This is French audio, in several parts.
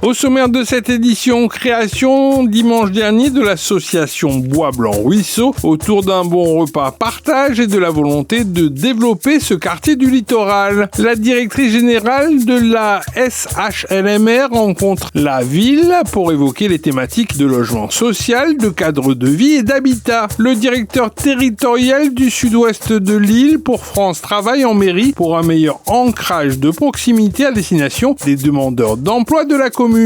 Au sommaire de cette édition, création dimanche dernier de l'association Bois Blanc Ruisseau autour d'un bon repas partage et de la volonté de développer ce quartier du littoral. La directrice générale de la SHLMR rencontre la ville pour évoquer les thématiques de logement social, de cadre de vie et d'habitat. Le directeur territorial du sud-ouest de l'île pour France Travail en mairie pour un meilleur ancrage de proximité à destination des demandeurs d'emploi de la commune.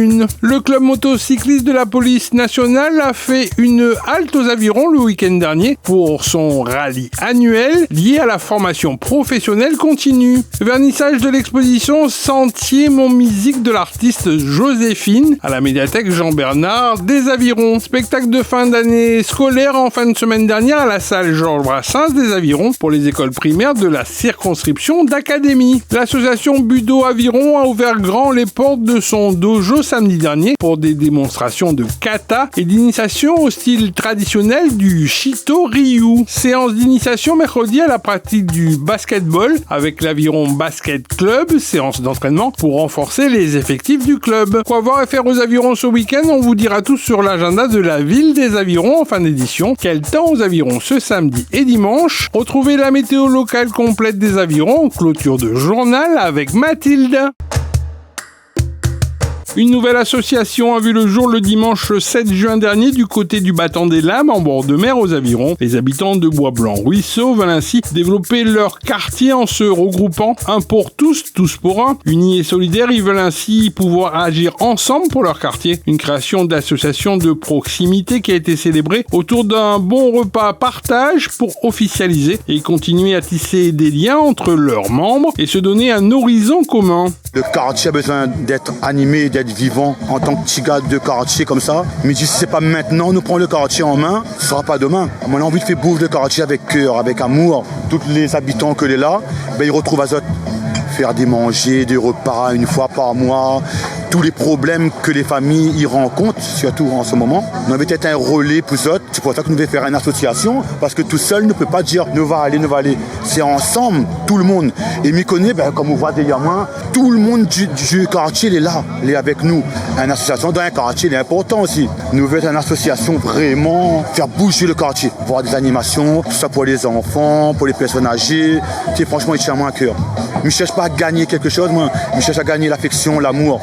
Le club motocycliste de la police nationale a fait une halte aux Avirons le week-end dernier pour son rallye annuel lié à la formation professionnelle continue. Vernissage de l'exposition Sentier Mon Musique de l'artiste Joséphine à la médiathèque Jean-Bernard des Avirons. Spectacle de fin d'année scolaire en fin de semaine dernière à la salle Georges Brassens des Avirons pour les écoles primaires de la circonscription d'Académie. L'association Budo Aviron a ouvert grand les portes de son dojo samedi dernier pour des démonstrations de kata et d'initiation au style traditionnel du Shito Ryu. Séance d'initiation mercredi à la pratique du basketball avec l'Aviron Basket Club, séance d'entraînement pour renforcer les effectifs du club. Quoi voir et faire aux Avirons ce week-end, on vous dira tout sur l'agenda de la ville des Avirons en fin d'édition. Quel temps aux Avirons ce samedi et dimanche? Retrouvez la météo locale complète des Avirons en clôture de journal avec Mathilde. Une nouvelle association a vu le jour le dimanche 7 juin dernier du côté du Battant des Lames en bord de mer aux Avirons. Les habitants de Bois Blanc Ruisseau veulent ainsi développer leur quartier en se regroupant un pour tous, tous pour un. Unis et solidaires, ils veulent ainsi pouvoir agir ensemble pour leur quartier. Une création d'association de proximité qui a été célébrée autour d'un bon repas partage pour officialiser et continuer à tisser des liens entre leurs membres et se donner un horizon commun. Le quartier a besoin d'être animé, d'être vivant en tant que petit gars de quartier comme ça. Mais si c'est pas maintenant, nous prenons le quartier en main, ce sera pas demain. On a envie de faire bouffer le quartier avec cœur, avec amour. Tous les habitants que là, ils retrouvent Azot. Faire des manger, des repas une fois par mois, tous les problèmes que les familles y rencontrent, surtout en ce moment. On avait peut-être un relais pour eux. C'est pour ça que nous devons faire une association, parce que tout seul ne peut pas dire nous va aller. C'est ensemble, tout le monde. Et m'y connaît, comme on voit derrière moi, tout le monde du quartier est là, il est avec nous. Une association dans un quartier, il est important aussi. Nous voulons une association vraiment faire bouger le quartier, voir des animations, tout ça pour les enfants, pour les personnes âgées. C'est franchement, il tient à moi à cœur. Je ne cherche pas à gagner quelque chose, moi. Je cherche à gagner l'affection, l'amour.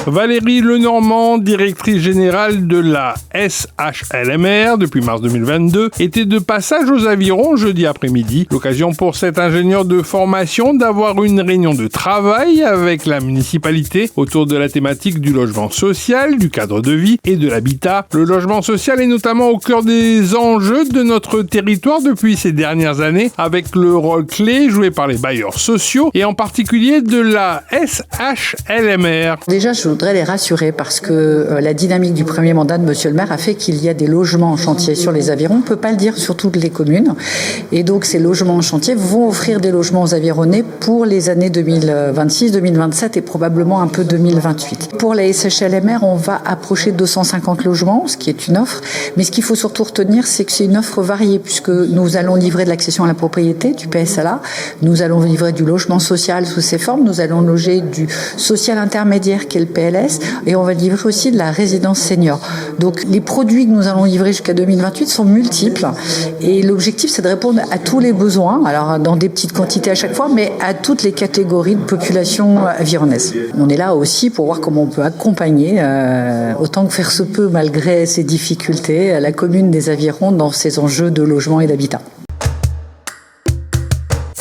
Valérie Lenormand, directrice générale de la SHLMR depuis mars 2022, était de passage aux Avirons jeudi après-midi. L'occasion pour cet ingénieur de formation d'avoir une réunion de travail avec la municipalité autour de la thématique du logement social, du cadre de vie et de l'habitat. Le logement social est notamment au cœur des enjeux de notre territoire depuis ces dernières années, avec le rôle clé joué par les bailleurs sociaux et en particulier de la SHLMR. Déjà, je voudrais les rassurer parce que la dynamique du premier mandat de Monsieur le maire a fait qu'il y a des logements en chantier sur les Avirons. On ne peut pas le dire sur toutes les communes. Et donc, ces logements en chantier vont offrir des logements aux Avironnais pour les années 2026, 2027 et probablement un peu 2028. Pour la SHLMR, on va approcher de 250 logements, ce qui est une offre. Mais ce qu'il faut surtout retenir, c'est que c'est une offre variée puisque nous allons livrer de l'accession à la propriété, du PSLA. Nous allons livrer du logement social sous ses formes. Nous allons loger du social intermédiaire qui est le PLS et on va livrer aussi de la résidence senior. Donc les produits que nous allons livrer jusqu'à 2028 sont multiples et l'objectif c'est de répondre à tous les besoins, alors dans des petites quantités à chaque fois, mais à toutes les catégories de population avironnaise. On est là aussi pour voir comment on peut accompagner, autant que faire se peut malgré ces difficultés, la commune des Avirons dans ses enjeux de logement et d'habitat.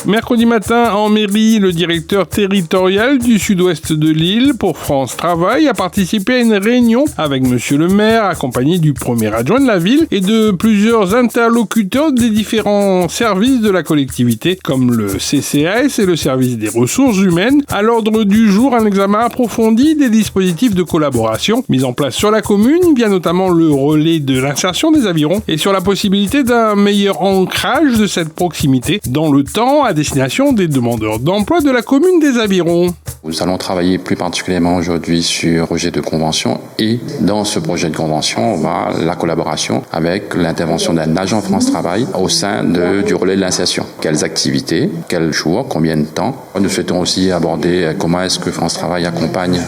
Mercredi matin, en mairie, le directeur territorial du sud-ouest de l'île pour France Travail a participé à une réunion avec Monsieur le maire, accompagné du premier adjoint de la ville et de plusieurs interlocuteurs des différents services de la collectivité, comme le CCAS et le service des ressources humaines. À l'ordre du jour, un examen approfondi des dispositifs de collaboration mis en place sur la commune, via notamment le relais de l'insertion des Avirons, et sur la possibilité d'un meilleur ancrage de cette proximité dans le temps à destination des demandeurs d'emploi de la commune des Avirons. Nous allons travailler plus particulièrement aujourd'hui sur le projet de convention et dans ce projet de convention, on va la collaboration avec l'intervention d'un agent France Travail au sein du relais de l'insertion. Quelles activités, quels jours, combien de temps. Nous souhaitons aussi aborder comment est-ce que France Travail accompagne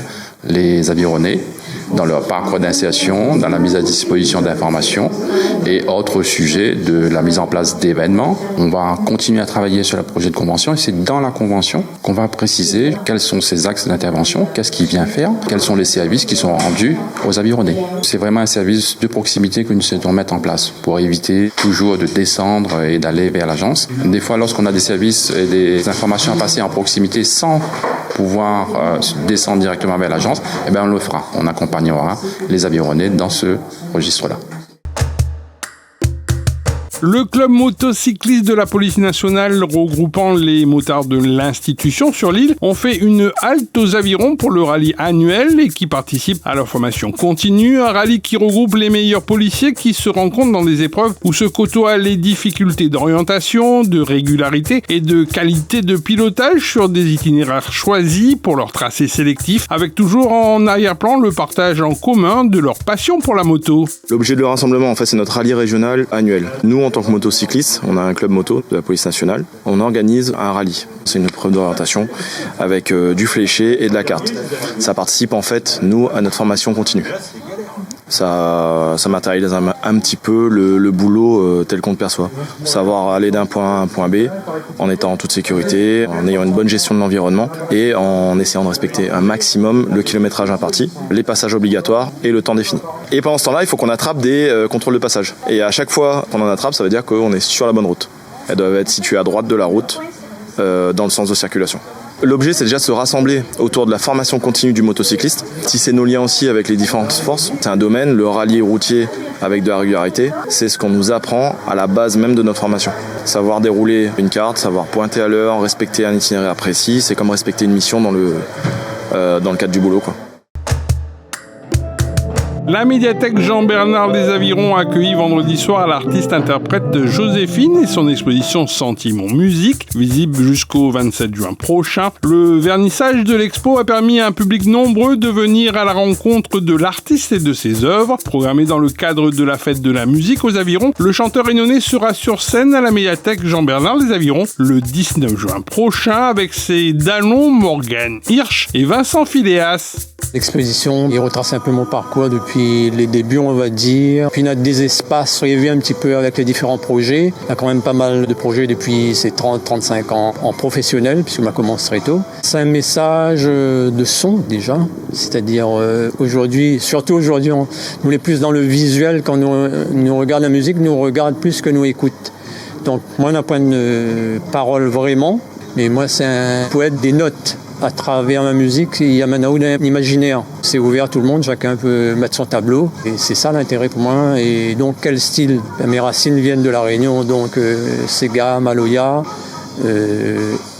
les avironnés dans leur parcours d'insertion, dans la mise à disposition d'informations et autres sujets de la mise en place d'événements. On va continuer à travailler sur le projet de convention et c'est dans la convention qu'on va préciser quels sont ces axes d'intervention, qu'est-ce qu'il vient faire, quels sont les services qui sont rendus aux avironnés. C'est vraiment un service de proximité que nous souhaitons mettre en place pour éviter toujours de descendre et d'aller vers l'agence. Des fois, lorsqu'on a des services et des informations à passer en proximité sans pouvoir descendre directement vers l'agence, eh bien on le fera. On accompagnera les avironnés dans ce registre-là. Le club motocycliste de la police nationale regroupant les motards de l'institution sur l'île ont fait une halte aux avirons pour le rallye annuel et qui participent à leur formation continue. Un rallye qui regroupe les meilleurs policiers qui se rencontrent dans des épreuves où se côtoient les difficultés d'orientation, de régularité et de qualité de pilotage sur des itinéraires choisis pour leur tracé sélectif avec toujours en arrière-plan le partage en commun de leur passion pour la moto. L'objet de rassemblement, en fait, c'est notre rallye régional annuel. Nous, en tant que motocycliste, on a un club moto de la police nationale. On organise un rallye. C'est une épreuve d'orientation avec du fléché et de la carte. Ça participe en fait, nous, à notre formation continue. Ça matérialise un petit peu le boulot tel qu'on le perçoit. Savoir aller d'un point A à un point B en étant en toute sécurité, en ayant une bonne gestion de l'environnement et en essayant de respecter un maximum le kilométrage imparti, les passages obligatoires et le temps défini. Et pendant ce temps-là, il faut qu'on attrape des contrôles de passage. Et à chaque fois qu'on en attrape, ça veut dire qu'on est sur la bonne route. Elles doivent être situées à droite de la route, dans le sens de circulation. L'objet, c'est déjà de se rassembler autour de la formation continue du motocycliste, tisser nos liens aussi avec les différentes forces. C'est un domaine, le rallye routier avec de la régularité, c'est ce qu'on nous apprend à la base même de notre formation. Savoir dérouler une carte, savoir pointer à l'heure, respecter un itinéraire précis, c'est comme respecter une mission dans le cadre du boulot, quoi. La médiathèque Jean-Bernard des Avirons a accueilli vendredi soir l'artiste-interprète Joséphine et son exposition Sentiments Musique, visible jusqu'au 27 juin prochain. Le vernissage de l'expo a permis à un public nombreux de venir à la rencontre de l'artiste et de ses œuvres. Programmé dans le cadre de la fête de la musique aux Avirons, le chanteur réunionnais sera sur scène à la médiathèque Jean-Bernard des Avirons le 19 juin prochain avec ses Dallon, Morgane Hirsch et Vincent Philéas. L'exposition, il retrace un peu mon parcours depuis les débuts, on va dire. Puis il y a des espaces prévus un petit peu avec les différents projets. Il y a quand même pas mal de projets depuis ces 30-35 ans en professionnel, puisqu'on a commencé très tôt. C'est un message de son déjà, c'est-à-dire aujourd'hui, surtout aujourd'hui, nous est plus dans le visuel. Quand nous regarde la musique, nous regarde plus que nous écoute. Donc moi, d'un point de parole vraiment, mais moi c'est un poète des notes. À travers ma musique, il y a maintenant un imaginaire. C'est ouvert à tout le monde, chacun peut mettre son tableau. Et c'est ça l'intérêt pour moi. Et donc, quel style ? Mes racines viennent de la Réunion, donc Sega, Maloya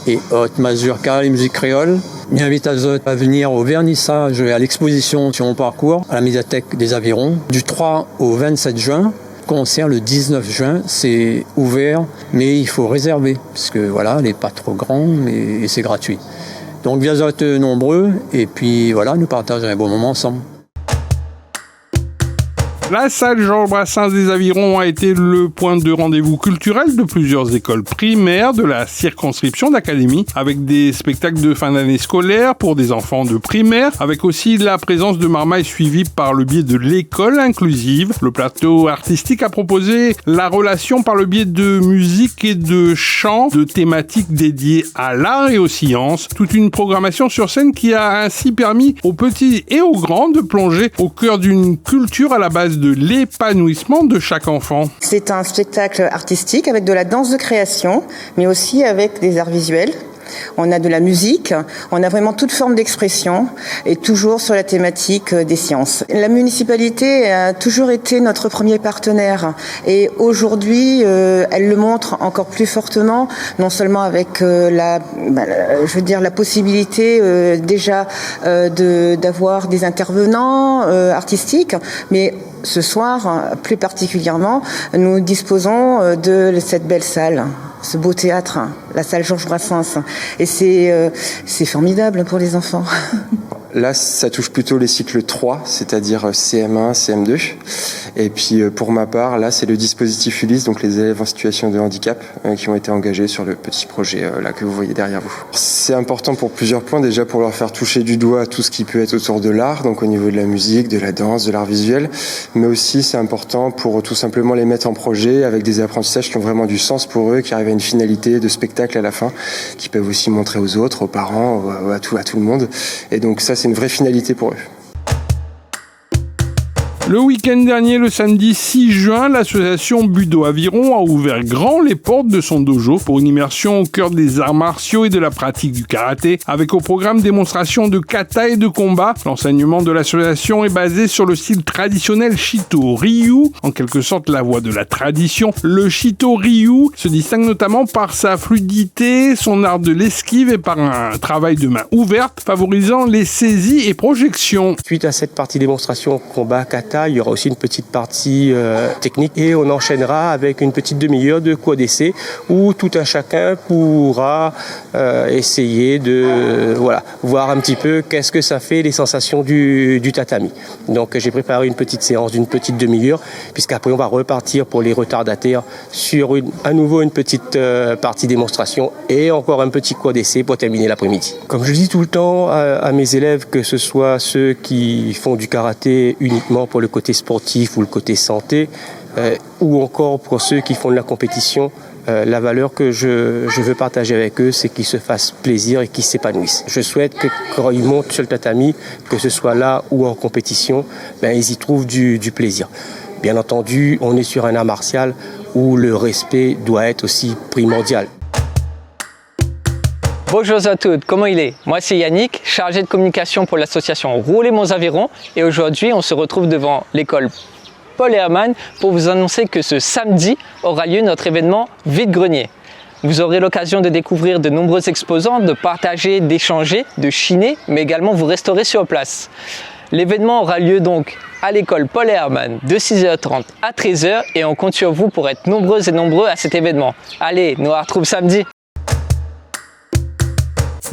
et autres, mazurka, les musiques créoles. J'invite à autres à venir au vernissage et à l'exposition sur mon parcours à la médiathèque des Avirons du 3 au 27 juin. Concert le 19 juin, c'est ouvert, mais il faut réserver, parce que voilà, elle n'est pas trop grande et c'est gratuit. Donc, vous êtes nombreux, et puis voilà, nous partageons un bon moment ensemble. La salle Georges Brassens des Avirons a été le point de rendez-vous culturel de plusieurs écoles primaires de la circonscription d'Académie, avec des spectacles de fin d'année scolaire pour des enfants de primaire, avec aussi la présence de marmailles suivies par le biais de l'école inclusive. Le plateau artistique a proposé la relation par le biais de musique et de chants, de thématiques dédiées à l'art et aux sciences. Toute une programmation sur scène qui a ainsi permis aux petits et aux grands de plonger au cœur d'une culture à la base de l'épanouissement de chaque enfant. C'est un spectacle artistique avec de la danse de création, mais aussi avec des arts visuels. On a de la musique, on a vraiment toute forme d'expression et toujours sur la thématique des sciences. La municipalité a toujours été notre premier partenaire et aujourd'hui elle le montre encore plus fortement, non seulement avec la possibilité déjà d'avoir des intervenants artistiques, mais ce soir, plus particulièrement, nous disposons de cette belle salle. ce beau théâtre, la salle Georges Brassens. Et c'est formidable pour les enfants. Là, ça touche plutôt les cycles 3, c'est-à-dire CM1, CM2. Et puis, pour ma part, là, c'est le dispositif Ulysse, donc les élèves en situation de handicap qui ont été engagés sur le petit projet là que vous voyez derrière vous. C'est important pour plusieurs points. Déjà, pour leur faire toucher du doigt tout ce qui peut être autour de l'art, donc au niveau de la musique, de la danse, de l'art visuel. Mais aussi, c'est important pour tout simplement les mettre en projet avec des apprentissages qui ont vraiment du sens pour eux, qui arrivent à une finalité de spectacle à la fin, qui peuvent aussi montrer aux autres, aux parents, à tout le monde. Et donc ça, c'est une vraie finalité pour eux. Le week-end dernier, le samedi 6 juin, l'association Budo Aviron a ouvert grand les portes de son dojo pour une immersion au cœur des arts martiaux et de la pratique du karaté, avec au programme démonstration de kata et de combat. L'enseignement de l'association est basé sur le style traditionnel Shito Ryu, en quelque sorte la voie de la tradition. Le Shito Ryu se distingue notamment par sa fluidité, son art de l'esquive et par un travail de main ouverte, favorisant les saisies et projections. Suite à cette partie démonstration combat kata, il y aura aussi une petite partie technique et on enchaînera avec une petite demi-heure de cours d'essai où tout un chacun pourra essayer de voir un petit peu qu'est-ce que ça fait les sensations du tatami. Donc j'ai préparé une petite séance d'une petite demi-heure puisqu'après on va repartir pour les retardataires sur à nouveau une petite partie démonstration et encore un petit cours d'essai pour terminer l'après-midi. Comme je dis tout le temps à mes élèves, que ce soit ceux qui font du karaté uniquement pour le côté sportif ou le côté santé, ou encore pour ceux qui font de la compétition, la valeur que je veux partager avec eux, c'est qu'ils se fassent plaisir et qu'ils s'épanouissent. Je souhaite que quand ils montent sur le tatami, que ce soit là ou en compétition, ils y trouvent du plaisir. Bien entendu, on est sur un art martial où le respect doit être aussi primordial. Bonjour à tous, comment il est? Moi c'est Yannick, chargé de communication pour l'association Rouler Mons Aviron, et aujourd'hui on se retrouve devant l'école Paul Hermann pour vous annoncer que ce samedi aura lieu notre événement Vide-grenier. Vous aurez l'occasion de découvrir de nombreux exposants, de partager, d'échanger, de chiner, mais également vous restaurer sur place. L'événement aura lieu donc à l'école Paul Hermann de 6h30 à 13h et on compte sur vous pour être nombreux et nombreux à cet événement. Allez, nous on retrouve samedi.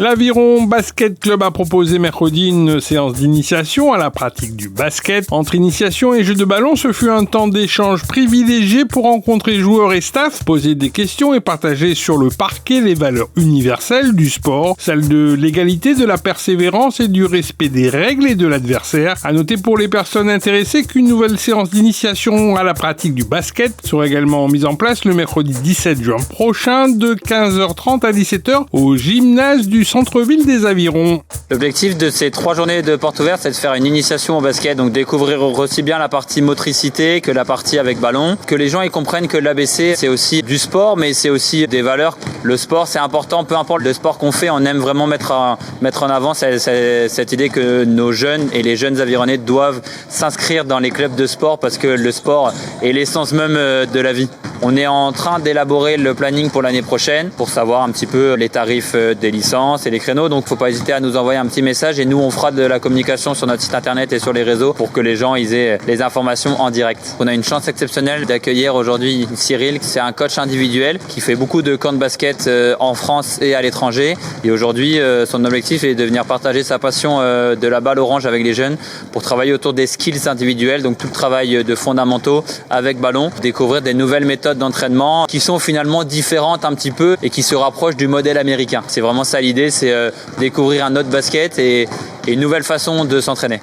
L'Aviron Basket Club a proposé mercredi une séance d'initiation à la pratique du basket. Entre initiation et jeu de ballon, ce fut un temps d'échange privilégié pour rencontrer joueurs et staff, poser des questions et partager sur le parquet les valeurs universelles du sport, celles de l'égalité, de la persévérance et du respect des règles et de l'adversaire. À noter pour les personnes intéressées qu'une nouvelle séance d'initiation à la pratique du basket sera également mise en place le mercredi 17 juin prochain de 15h30 à 17h au gymnase du centre-ville des Avirons. L'objectif de ces 3 journées de porte ouverte, c'est de faire une initiation au basket, donc découvrir aussi bien la partie motricité que la partie avec ballon, que les gens y comprennent que l'ABC c'est aussi du sport, mais c'est aussi des valeurs. Le sport c'est important, peu importe le sport qu'on fait, on aime vraiment mettre en avant cette idée que nos jeunes et les jeunes avironnais doivent s'inscrire dans les clubs de sport parce que le sport est l'essence même de la vie. On est en train d'élaborer le planning pour l'année prochaine pour savoir un petit peu les tarifs des licences et les créneaux, donc faut pas hésiter à nous envoyer un petit message et nous on fera de la communication sur notre site internet et sur les réseaux pour que les gens ils aient les informations en direct. On a une chance exceptionnelle d'accueillir aujourd'hui Cyril, c'est un coach individuel qui fait beaucoup de camps de basket en France et à l'étranger, et aujourd'hui son objectif est de venir partager sa passion de la balle orange avec les jeunes pour travailler autour des skills individuels, donc tout le travail de fondamentaux avec ballon, découvrir des nouvelles méthodes d'entraînement qui sont finalement différentes un petit peu et qui se rapprochent du modèle américain. C'est vraiment ça l'idée, c'est découvrir un autre basket et une nouvelle façon de s'entraîner.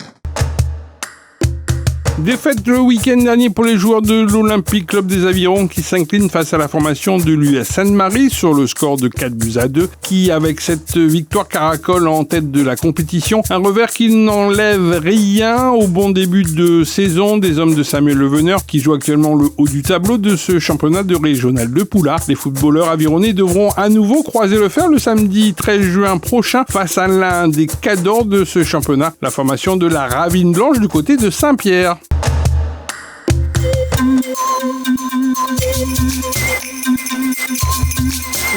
Défaite le week-end dernier pour les joueurs de l'Olympique Club des Avirons qui s'inclinent face à la formation de l'US Sainte-Marie sur le score de 4-2 qui, avec cette victoire, caracole en tête de la compétition. Un revers qui n'enlève rien au bon début de saison des hommes de Samuel Leveneur qui joue actuellement le haut du tableau de ce championnat de régional de Poula. Les footballeurs avironnais devront à nouveau croiser le fer le samedi 13 juin prochain face à l'un des cadors de ce championnat, la formation de la Ravine Blanche du côté de Saint-Pierre.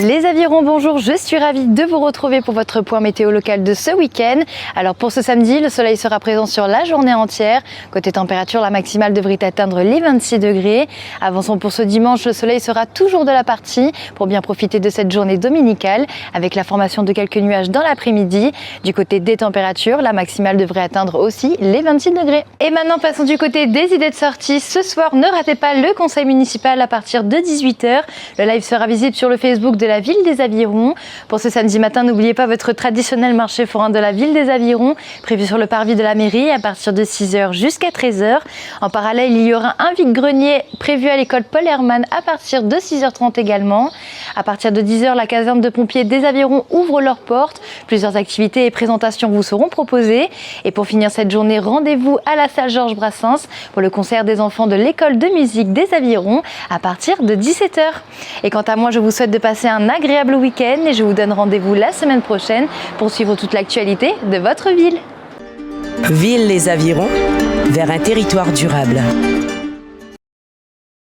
Les avirons, bonjour, je suis ravie de vous retrouver pour votre point météo local de ce week-end. Alors pour ce samedi, le soleil sera présent sur la journée entière. Côté température, la maximale devrait atteindre les 26 degrés. Avançons pour ce dimanche, le soleil sera toujours de la partie pour bien profiter de cette journée dominicale avec la formation de quelques nuages dans l'après-midi. Du côté des températures, la maximale devrait atteindre aussi les 26 degrés. Et maintenant, passons du côté des idées de sortie. Ce soir, ne ratez pas le conseil municipal à partir de 18h. Le live sera visible sur le Facebook de la ville des Avirons. Pour ce samedi matin, n'oubliez pas votre traditionnel marché forain de la ville des Avirons, prévu sur le parvis de la mairie à partir de 6h jusqu'à 13h. En parallèle, il y aura un vide-grenier prévu à l'école Paul Hermann à partir de 6h30 également. À partir de 10h, la caserne de pompiers des Avirons ouvre leurs portes. Plusieurs activités et présentations vous seront proposées. Et pour finir cette journée, rendez-vous à la salle Georges Brassens pour le concert des enfants de l'école de musique des Avirons à partir de 17h. Et quant à moi, je vous souhaite de passer un agréable week-end et je vous donne rendez-vous la semaine prochaine pour suivre toute l'actualité de votre ville. Ville les Avirons, vers un territoire durable.